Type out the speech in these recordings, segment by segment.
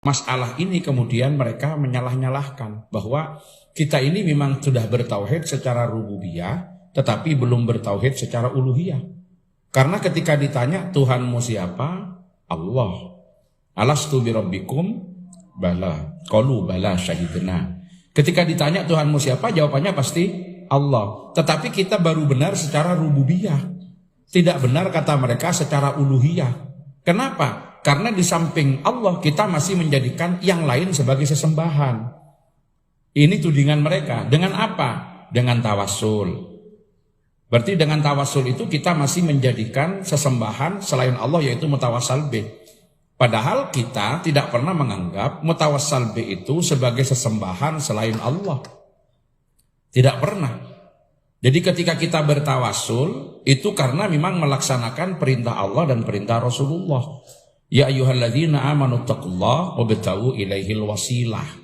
masalah ini kemudian mereka menyalah-nyalahkan bahwa kita ini memang sudah bertauhid secara rububiyah, tetapi belum bertauhid secara uluhiyah. Karena ketika ditanya Tuhanmu siapa? Allah. Alastu birabbikum? Bala. Qalu bala syahidna. Ketika ditanya Tuhanmu siapa? Jawabannya pasti Allah. Tetapi kita baru benar secara rububiyah. Tidak benar kata mereka secara uluhiyah. Kenapa? Karena di samping Allah kita masih menjadikan yang lain sebagai sesembahan. Ini tudingan mereka. Dengan apa? Dengan tawassul. Berarti dengan tawassul itu kita masih menjadikan sesembahan selain Allah, yaitu mutawassal bih. Padahal kita tidak pernah menganggap mutawassal bih itu sebagai sesembahan selain Allah. Tidak pernah. Jadi ketika kita bertawassul itu karena memang melaksanakan perintah Allah dan perintah Rasulullah. Ya ayyuhalladzina amanu taqullaha wabtaghu ilaihil wasilah.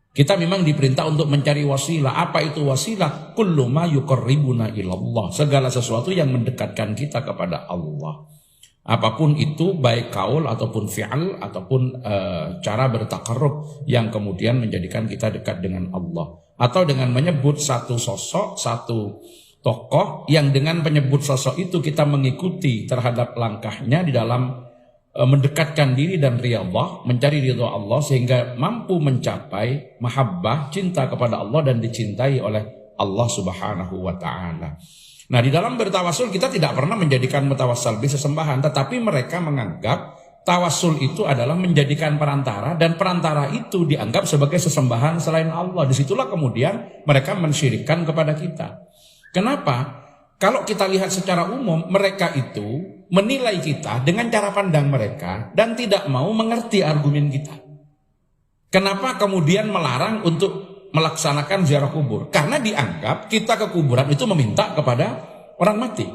Kita memang diperintah untuk mencari wasilah. Apa itu wasilah? Kullu ma yuqarribuna ilallah. Segala sesuatu yang mendekatkan kita kepada Allah. Apapun itu, baik kaul ataupun fi'al ataupun cara bertakarrub yang kemudian menjadikan kita dekat dengan Allah. Atau dengan menyebut satu sosok, satu tokoh yang dengan penyebut sosok itu kita mengikuti terhadap langkahnya di dalam mendekatkan diri dan riyadhah, mencari ridha Allah sehingga mampu mencapai mahabbah, cinta kepada Allah dan dicintai oleh Allah Subhanahu wa taala. Nah, di dalam bertawassul kita tidak pernah menjadikan mutawassal bih sesembahan, tetapi mereka menganggap tawassul itu adalah menjadikan perantara dan perantara itu dianggap sebagai sesembahan selain Allah. Disitulah kemudian mereka mensyirikkan kepada kita. Kenapa? Kalau kita lihat secara umum, mereka itu menilai kita dengan cara pandang mereka dan tidak mau mengerti argumen kita. Kenapa kemudian melarang untuk melaksanakan ziarah kubur? Karena dianggap kita ke kuburan itu meminta kepada orang mati.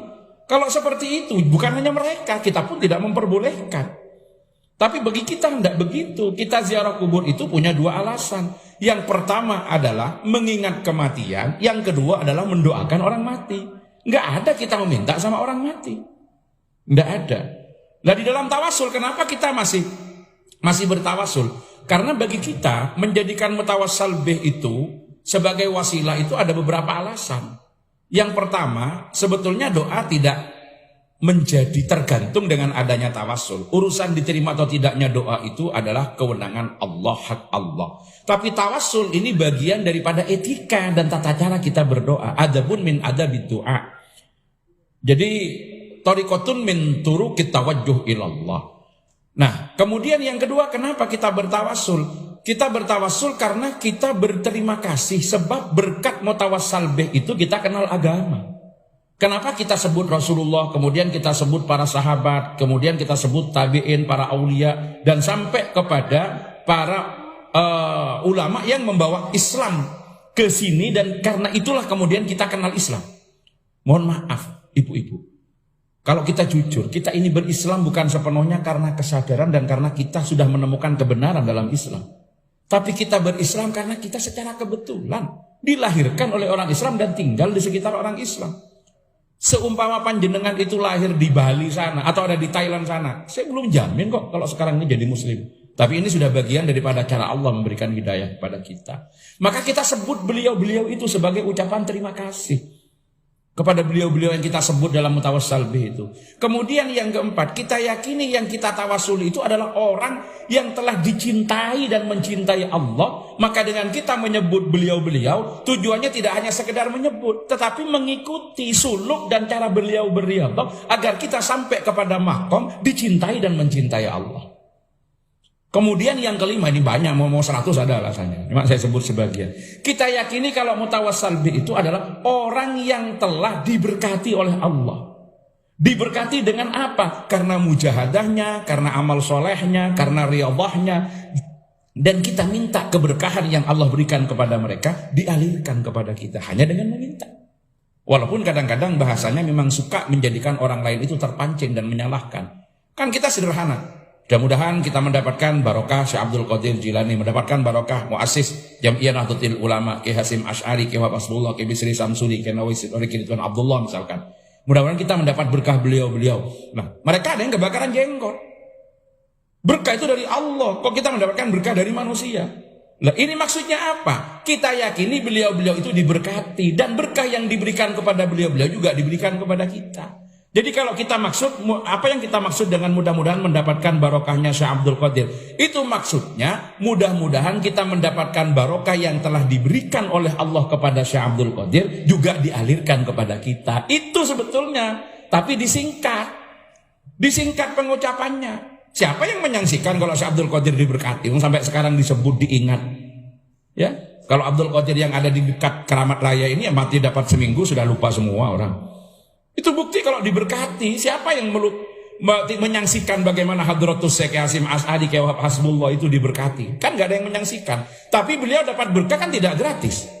Kalau seperti itu, bukan hanya mereka, kita pun tidak memperbolehkan. Tapi bagi kita tidak begitu. Kita ziarah kubur itu punya dua alasan. Yang pertama adalah mengingat kematian, yang kedua adalah mendoakan orang mati. Nggak ada kita meminta sama orang mati. Nggak ada. Nah, di dalam tawassul kenapa kita masih bertawassul? Karena bagi kita menjadikan mutawassal bih itu sebagai wasilah itu ada beberapa alasan. Yang pertama, sebetulnya doa tidak menjadi tergantung dengan adanya tawassul. Urusan diterima atau tidaknya doa itu adalah kewenangan Allah, hak Allah. Tapi tawassul ini bagian daripada etika dan tata cara kita berdoa. Adabun min adabid doa. Jadi tariqatun min turuqit tawajjuh ilallah. Nah, kemudian yang kedua, kenapa kita bertawassul? Kita bertawassul karena kita berterima kasih sebab berkat mutawassal bih itu kita kenal agama. Kenapa kita sebut Rasulullah, kemudian kita sebut para sahabat, kemudian kita sebut tabi'in, para aulia, dan sampai kepada para ulama yang membawa Islam ke sini, dan karena itulah kemudian kita kenal Islam. Mohon maaf, ibu-ibu, kalau kita jujur, kita ini berislam bukan sepenuhnya karena kesadaran dan karena kita sudah menemukan kebenaran dalam Islam. Tapi kita berislam karena kita secara kebetulan dilahirkan oleh orang Islam dan tinggal di sekitar orang Islam. Seumpama panjenengan itu lahir di Bali sana atau ada di Thailand sana, saya belum jamin kok kalau sekarang ini jadi muslim. Tapi ini sudah bagian daripada cara Allah memberikan hidayah kepada kita. Maka kita sebut beliau-beliau itu sebagai ucapan terima kasih kepada beliau-beliau yang kita sebut dalam mutawassal bih itu. Kemudian yang keempat, kita yakini yang kita tawassuli itu adalah orang yang telah dicintai dan mencintai Allah. Maka dengan kita menyebut beliau-beliau, tujuannya tidak hanya sekedar menyebut, tetapi mengikuti suluk dan cara beliau beribadah agar kita sampai kepada makom dicintai dan mencintai Allah. Kemudian yang kelima, ini banyak, mau 100 ada alasannya. Cuma saya sebut sebagian. Kita yakini kalau mutawassal bih itu adalah orang yang telah diberkati oleh Allah. Diberkati dengan apa? Karena mujahadahnya, karena amal solehnya, karena riyadhahnya. Dan kita minta keberkahan yang Allah berikan kepada mereka dialirkan kepada kita hanya dengan meminta. Walaupun kadang-kadang bahasanya memang suka menjadikan orang lain itu terpancing dan menyalahkan. Kan kita sederhana. Mudah-mudahan kita mendapatkan barokah Syekh Abdul Qadir Jilani, mendapatkan barokah muassis Jam'iyah Nahdlatul Ulama, Ki Hasim Asy'ari, Ki Wahab Asbullah, Ki Bisri Samsuri, Ki Nawawi Sidori, Ki Ridwan Abdullah misalkan. Mudah-mudahan kita mendapat berkah beliau-beliau. Nah, mereka ada yang kebakaran jenggot. Berkah itu dari Allah. Kok kita mendapatkan berkah dari manusia? Lah ini maksudnya apa? Kita yakini beliau-beliau itu diberkati. Dan berkah yang diberikan kepada beliau-beliau juga diberikan kepada kita. Jadi kalau kita maksud, apa yang kita maksud dengan mudah-mudahan mendapatkan barokahnya Syekh Abdul Qadir? Itu maksudnya mudah-mudahan kita mendapatkan barokah yang telah diberikan oleh Allah kepada Syekh Abdul Qadir juga dialirkan kepada kita. Itu sebetulnya. Tapi disingkat. Disingkat pengucapannya. Siapa yang menyaksikan kalau Syekh Abdul Qadir diberkati? Sampai sekarang disebut, diingat. Ya, kalau Abdul Qadir yang ada di dekat Keramat Raya ini mati dapat seminggu sudah lupa semua orang. Itu bukti kalau diberkati. Siapa yang menyaksikan bagaimana Hadratus Syekh Hasyim Asy'ari Kewahab Hasbullah itu diberkati? Kan gak ada yang menyaksikan. Tapi beliau dapat berkah kan tidak gratis.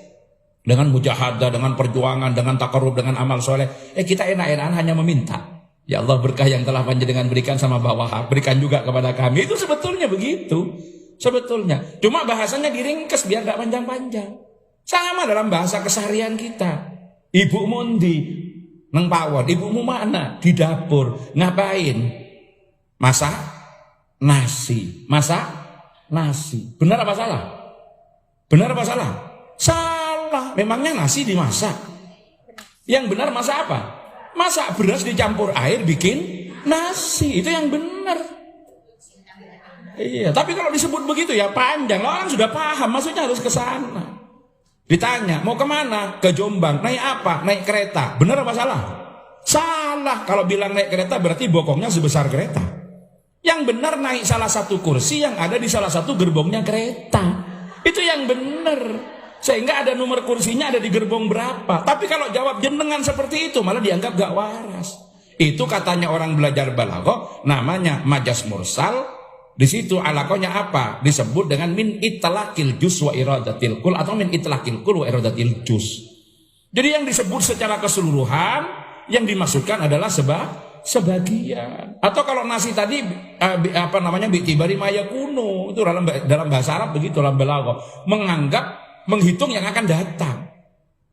Dengan mujahadah, dengan perjuangan, dengan takarrub, dengan amal soleh. Kita enak-enakan hanya meminta. Ya Allah, berkah yang telah panjenengan berikan sama Bapak, berikan juga kepada kami. Itu sebetulnya begitu. Sebetulnya. Cuma bahasanya diringkes biar gak panjang-panjang. Sama dalam bahasa keseharian kita. Ibu mundi neng pawon, ibumu mana? Di dapur. Ngapain? Masak nasi. Masak nasi. Benar apa salah? Benar apa salah? Salah. Memangnya nasi dimasak? Yang benar masak apa? Masak beras dicampur air bikin nasi. Itu yang benar. Iya, tapi kalau disebut begitu ya panjang. Orang sudah paham, maksudnya harus ke sana. Ditanya, mau kemana? Ke Jombang. Naik apa? Naik kereta. Benar apa salah? Salah. Kalau bilang naik kereta berarti bokongnya sebesar kereta. Yang benar naik salah satu kursi yang ada di salah satu gerbongnya kereta. Itu yang benar. Sehingga ada nomor kursinya ada di gerbong berapa. Tapi kalau jawab jenengan seperti itu malah dianggap gak waras. Itu katanya orang belajar balaghah, namanya majas mursal. Di situ alakonya apa? Disebut dengan min itlaqil juz wa iradatil kul atau min itlaqil kul wa iradatil juz. Jadi yang disebut secara keseluruhan, yang dimaksudkan adalah sebagian. Atau kalau nasi tadi apa namanya bi'tibari maya kuno, itu dalam bahasa Arab begitu, dalam balaghah, menganggap menghitung yang akan datang.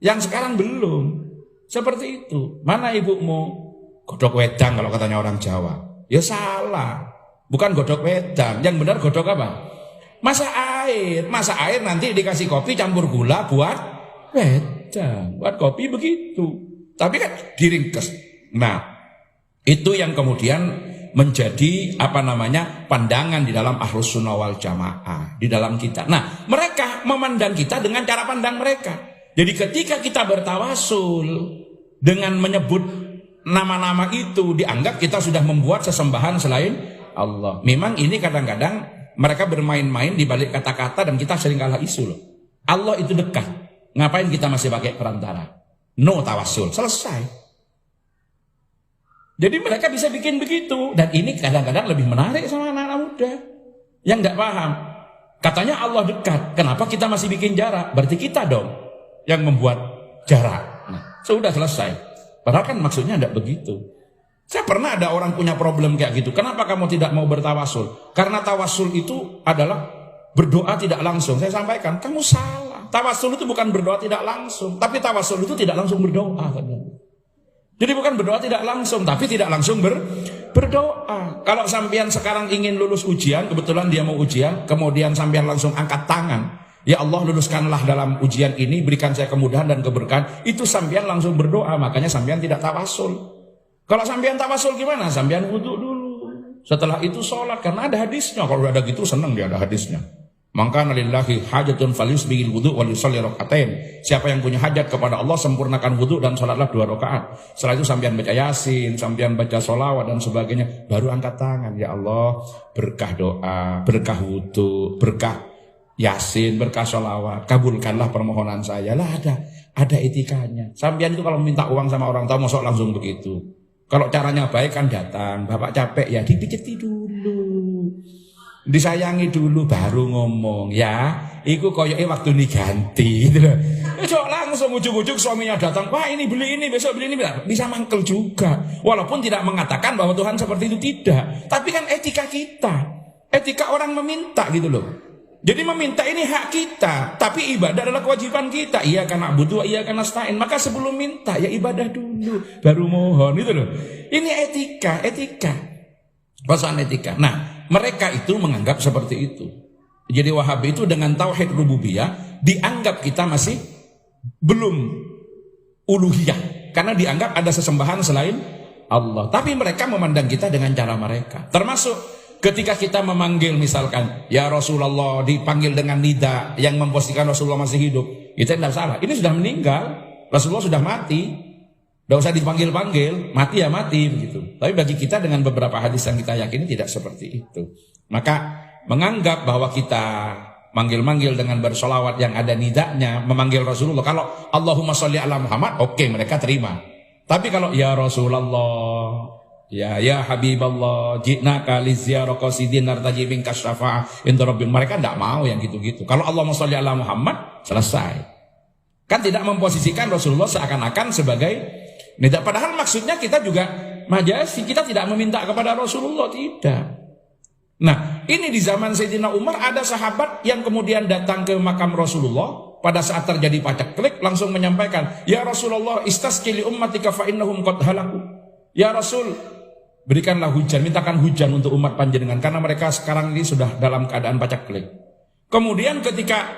Yang sekarang belum. Seperti itu. Mana ibumu? Godhok wedang kalau katanya orang Jawa. Ya salah. Bukan godhok wedang, yang benar godhok apa? Masak air. Masak air nanti dikasih kopi campur gula buat wedang. Buat kopi begitu. Tapi kan diringkes. Nah, itu yang kemudian menjadi apa namanya pandangan di dalam Ahlus Sunnah wal Jamaah, di dalam kita. Nah, mereka memandang kita dengan cara pandang mereka. Jadi ketika kita bertawasul dengan menyebut nama-nama itu, dianggap kita sudah membuat sesembahan selain Allah. Memang ini kadang-kadang mereka bermain-main di balik kata-kata dan kita sering kalah isu loh. Allah itu dekat. Ngapain kita masih pakai perantara? No tawasul. Selesai. Jadi mereka bisa bikin begitu. Dan ini kadang-kadang lebih menarik sama anak-anak muda yang nggak paham. Katanya Allah dekat. Kenapa kita masih bikin jarak? Berarti kita dong yang membuat jarak. Nah, sudah selesai. Padahal kan maksudnya tidak begitu. Saya pernah ada orang punya problem kayak gitu. Kenapa kamu tidak mau bertawasul? Karena tawasul itu adalah berdoa tidak langsung. Saya sampaikan, kamu salah. Tawasul itu bukan berdoa tidak langsung. Tapi tawasul itu tidak langsung berdoa. Jadi bukan berdoa tidak langsung. Tapi tidak langsung berdoa. Kalau sampean sekarang ingin lulus ujian, kebetulan dia mau ujian, kemudian sampean langsung angkat tangan. Ya Allah, luluskanlah dalam ujian ini, berikan saya kemudahan dan keberkahan. Itu sampean langsung berdoa. Makanya sampean tidak tawasul. Kalau sampean tawasul gimana? Sampean wudu dulu. Setelah itu sholat. Karena ada hadisnya. Kalau ada gitu senang dia ada hadisnya. Maka lillahi hajatun falyusbihil wudu wal yusalli rakaatain. Siapa yang punya hajat kepada Allah, sempurnakan wudu dan sholatlah 2 rakaat. Setelah itu sampean baca yasin, sampean baca sholawat dan sebagainya. Baru angkat tangan. Ya Allah, berkah doa, berkah wudu, berkah yasin, berkah sholawat. Kabulkanlah permohonan saya. Lah ada etikanya. Sampean itu kalau minta uang sama orang tua, mosok langsung begitu. Kalau caranya baik kan datang, bapak capek ya dipijeti dulu, disayangi dulu baru ngomong ya. Iku koyoke waktu ini ganti gitu loh. Cok langsung ujuk-ujuk suaminya datang, wah ini beli ini, besok beli ini, bisa mangkel juga. Walaupun tidak mengatakan bahwa Tuhan seperti itu, tidak. Tapi kan etika kita, etika orang meminta gitu loh. Jadi meminta ini hak kita, tapi ibadah adalah kewajiban kita. Iya karena butuh, iya karena nasta'in. Maka sebelum minta ya ibadah dulu, baru mohon gitu loh. Ini etika. Persoalan etika. Nah, mereka itu menganggap seperti itu. Jadi Wahabi itu dengan tauhid rububiyah dianggap kita masih belum uluhiyah, karena dianggap ada sesembahan selain Allah. Tapi mereka memandang kita dengan cara mereka. Termasuk ketika kita memanggil misalkan ya Rasulullah, dipanggil dengan nida yang memposisikan Rasulullah masih hidup, itu tidak salah. Ini sudah meninggal, Rasulullah sudah mati, tidak usah dipanggil-panggil, mati ya mati begitu. Tapi bagi kita dengan beberapa hadis yang kita yakini tidak seperti itu. Maka menganggap bahwa kita manggil-manggil dengan bersolawat yang ada nidanya, memanggil Rasulullah. Kalau Allahumma sholli ala Muhammad, oke, mereka terima. Tapi kalau ya Rasulullah, ya Habiballah, ji'naka liziarah qasidin nartaji minka syafa'ah inda rabbin, mereka tidak mau yang gitu-gitu. Kalau Allahumma sholli ala Muhammad, selesai. Kan tidak memposisikan Rasulullah seakan-akan sebagai nida. Padahal maksudnya kita juga majasi, kita tidak meminta kepada Rasulullah, tidak. Nah, ini di zaman Sayyidina Umar ada sahabat yang kemudian datang ke makam Rasulullah pada saat terjadi paceklik, langsung menyampaikan, ya Rasulullah istasqi li ummatika fa innahum qad halaku. Ya Rasul, berikanlah hujan, mintakan hujan untuk umat panjenengan karena mereka sekarang ini sudah dalam keadaan paceklik. Kemudian ketika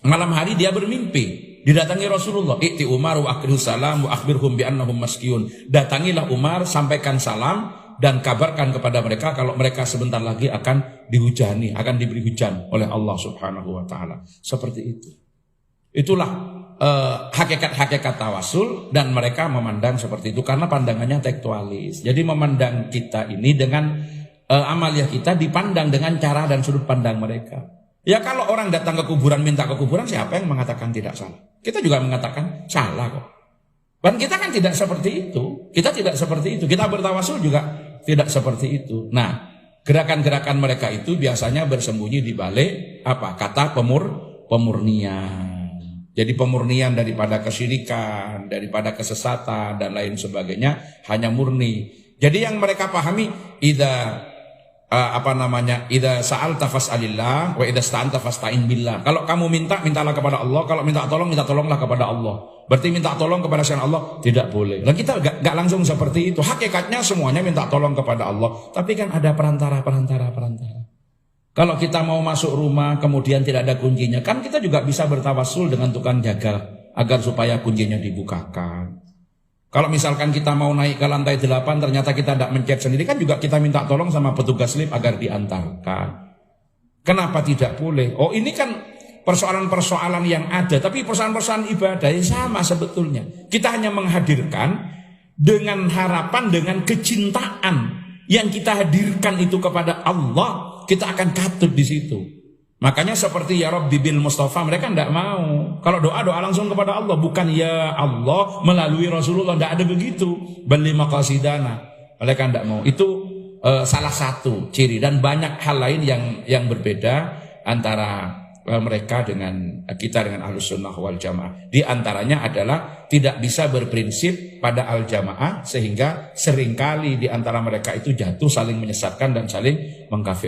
malam hari dia bermimpi, didatangi Rasulullah, "I'ti Umar wa akhirus salam wa akhbirhum bi annahum maskiyun." Datangilah Umar, sampaikan salam dan kabarkan kepada mereka kalau mereka sebentar lagi akan dihujani, akan diberi hujan oleh Allah Subhanahu wa taala. Seperti itu. Itulah hakikat-hakikat tawasul, dan mereka memandang seperti itu karena pandangannya tekstualis. Jadi memandang kita ini dengan amaliyah kita dipandang dengan cara dan sudut pandang mereka. Ya kalau orang datang ke kuburan minta ke kuburan, siapa yang mengatakan tidak salah? Kita juga mengatakan salah kok. Dan kita kan tidak seperti itu. Kita tidak seperti itu. Kita bertawasul juga tidak seperti itu. Nah, gerakan-gerakan mereka itu biasanya bersembunyi di balik apa? Kata pemurnian. Jadi pemurnian daripada kesyirikan, daripada kesesatan dan lain sebagainya hanya murni. Jadi yang mereka pahami idza sa'alta fas'alillah wa idza sta'anta fasta'in billah. Kalau kamu minta, mintalah kepada Allah. Kalau minta tolonglah kepada Allah. Berarti minta tolong kepada selain Allah tidak boleh. Nah, kita gak langsung seperti itu. Hakikatnya semuanya minta tolong kepada Allah. Tapi kan ada perantara. Kalau kita mau masuk rumah kemudian tidak ada kuncinya, kan kita juga bisa bertawasul dengan tukang jaga agar supaya kuncinya dibukakan. Kalau misalkan kita mau naik ke lantai 8 ternyata kita tidak mencet sendiri, kan juga kita minta tolong sama petugas lift agar diantarkan. Kenapa tidak boleh? Oh, ini kan persoalan-persoalan yang ada, tapi persoalan-persoalan ibadah yang sama sebetulnya. Kita hanya menghadirkan dengan harapan, dengan kecintaan yang kita hadirkan itu kepada Allah, kita akan katut di situ. Makanya seperti ya Rabbi bil Mustafa, mereka tidak mau. Kalau doa langsung kepada Allah, bukan ya Allah melalui Rasulullah, tidak ada begitu. Bali maqasidana, mereka tidak mau. Itu salah satu ciri, dan banyak hal lain yang berbeda antara mereka dengan kita, dengan Ahlus Sunnah wal Jamaah. Di antaranya adalah tidak bisa berprinsip pada al jamaah, sehingga seringkali di antara mereka itu jatuh saling menyesatkan dan saling mengkafirkan.